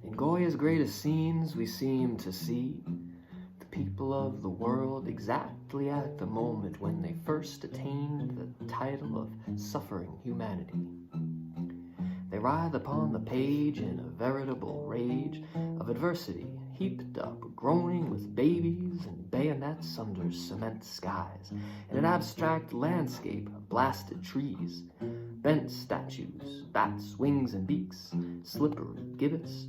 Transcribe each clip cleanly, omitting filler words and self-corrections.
In Goya's greatest scenes we seem to see the people of the world exactly at the moment when they first attained the title of suffering humanity. They writhe upon the page in a veritable rage of adversity, heaped up, groaning with babies and bayonets under cement skies, in an abstract landscape of blasted trees, bent statues, bats, wings and beaks, slippery gibbets,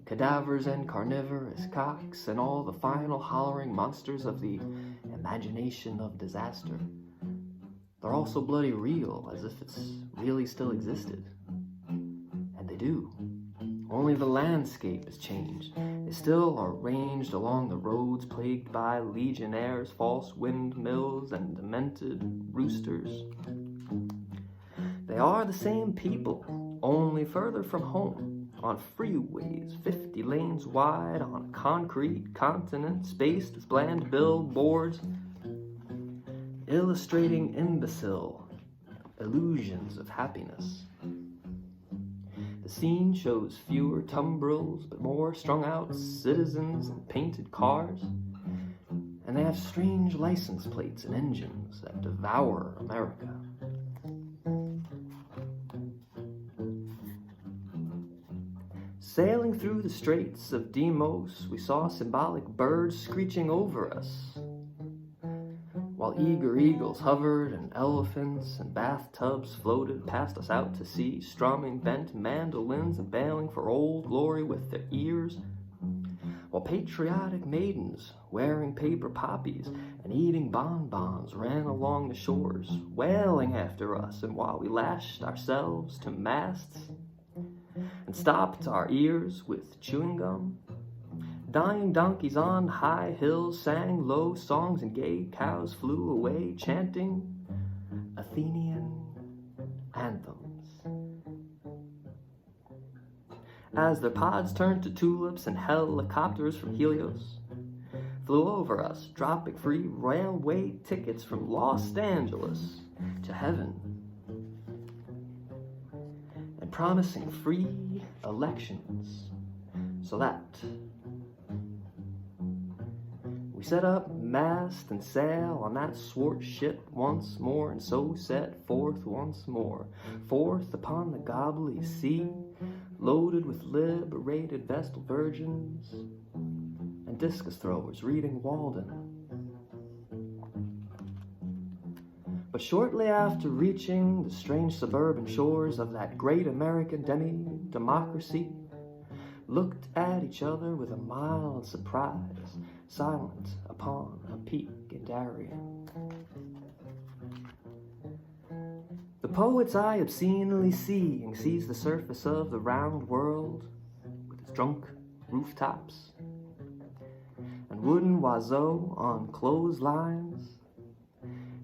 cadavers and carnivorous cocks, and all the final hollering monsters of the imagination of disaster. They're also bloody real, as if it's really still existed. And they do. Only the landscape has changed. They still are ranged along the roads plagued by legionnaires, false windmills, and demented roosters. They are the same people, only further from home, on freeways 50 lanes wide, on a concrete continent spaced with bland billboards, illustrating imbecile illusions of happiness. The scene shows fewer tumbrils, but more strung-out citizens and painted cars, and they have strange license plates and engines that devour America. Sailing through the straits of Deimos, we saw symbolic birds screeching over us, while eager eagles hovered and elephants and bathtubs floated past us out to sea, strumming bent mandolins and bailing for old glory with their ears, while patriotic maidens wearing paper poppies and eating bonbons ran along the shores, wailing after us, and while we lashed ourselves to masts and stopped our ears with chewing gum, dying donkeys on high hills sang low songs, and gay cows flew away chanting Athenian anthems. As their pods turned to tulips and helicopters from Helios flew over us, dropping free railway tickets from Los Angeles to heaven, and promising free elections so that we set up mast and sail on that swart ship once more, and so set forth once more, forth upon the gobbly sea, loaded with liberated Vestal virgins and discus throwers reading Walden. But shortly after reaching the strange suburban shores of that great American demi-democracy, looked at each other with a mild surprise, silent upon a peak in Darien. The poet's eye obscenely seeing sees the surface of the round world with its drunk rooftops and wooden oiseaux on clotheslines,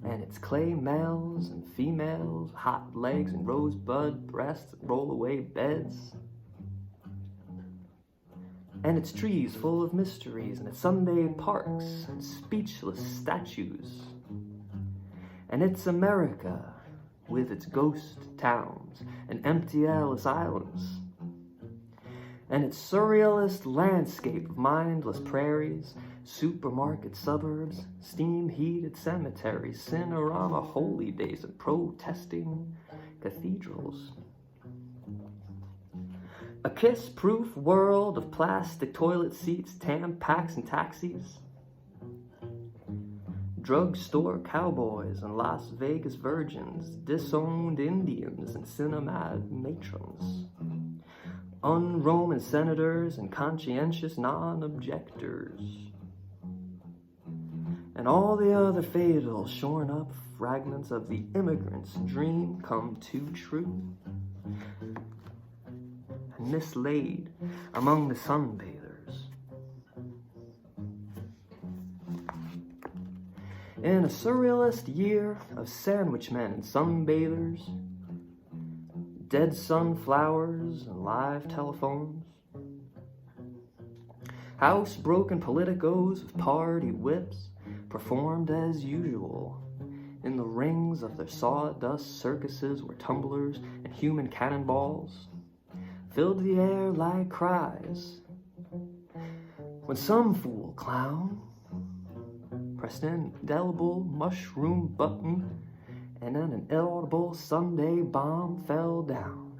and its clay males and females, hot legs and rosebud breasts and roll-away beds, and its trees full of mysteries, and its Sunday parks and speechless statues, and its America with its ghost towns and empty Ellis Islands, and its surrealist landscape of mindless prairies, supermarket suburbs, steam-heated cemeteries, Cinerama holy days, and protesting cathedrals. A kiss-proof world of plastic toilet seats, Tampax and taxis, drugstore cowboys and Las Vegas virgins, disowned Indians and cinema matrons, un-Roman senators and conscientious non-objectors, and all the other fatal, shorn-up fragments of the immigrant's dream come too true and mislaid among the sunbathers. In a surrealist year of sandwich men and sunbathers, dead sunflowers and live telephones, housebroken politicos with party whips performed as usual in the rings of their sawdust circuses where tumblers and human cannonballs filled the air like cries when some fool clown pressed an indelible mushroom button and an inaudible Sunday bomb fell down,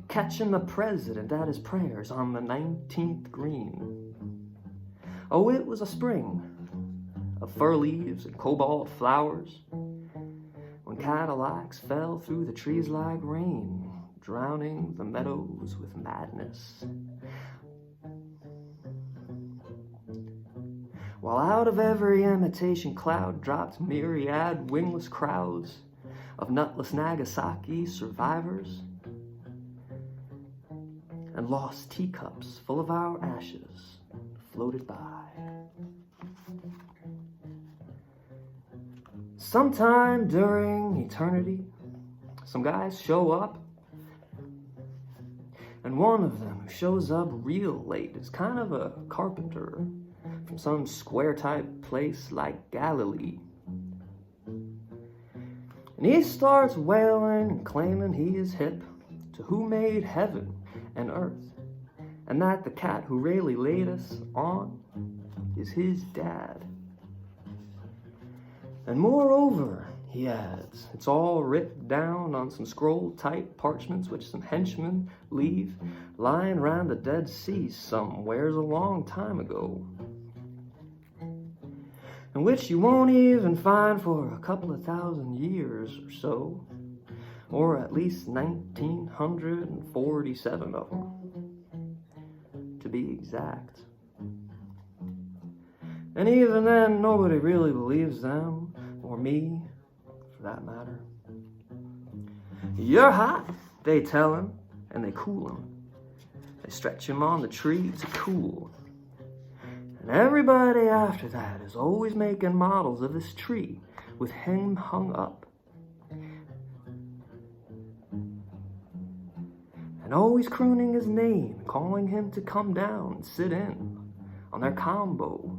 catching the president at his prayers on the 19th green. Oh, it was a spring of fir leaves and cobalt flowers when Cadillacs fell through the trees like rain, drowning the meadows with madness. While out of every imitation cloud dropped myriad wingless crowds of nutless Nagasaki survivors and lost teacups full of our ashes floated by. Sometime during eternity, some guys show up, and one of them who shows up real late is kind of a carpenter from some square-type place like Galilee. And he starts wailing and claiming he is hip to who made heaven and earth, and that the cat who really laid us on is his dad. And moreover, he adds, it's all written down on some scroll-type parchments which some henchmen leave lying around the Dead Sea somewheres a long time ago, and which you won't even find for a couple of thousand years or so, or at least 1947 of them, to be exact. And even then, nobody really believes them, or me, for that matter. You're hot, they tell him, and they cool him. They stretch him on the tree to cool. And everybody after that is always making models of this tree with him hung up. And always crooning his name, calling him to come down and sit in on their combo.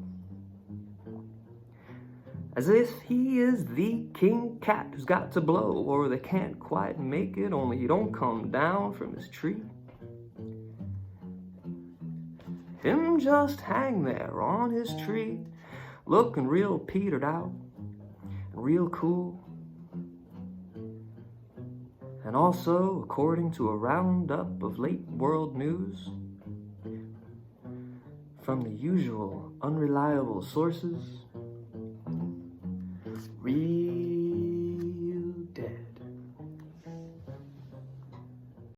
As if he is the king cat who's got to blow, or they can't quite make it, only he don't come down from his tree. Him just hang there on his tree, looking real petered out and real cool. And also, according to a roundup of late world news from the usual unreliable sources, real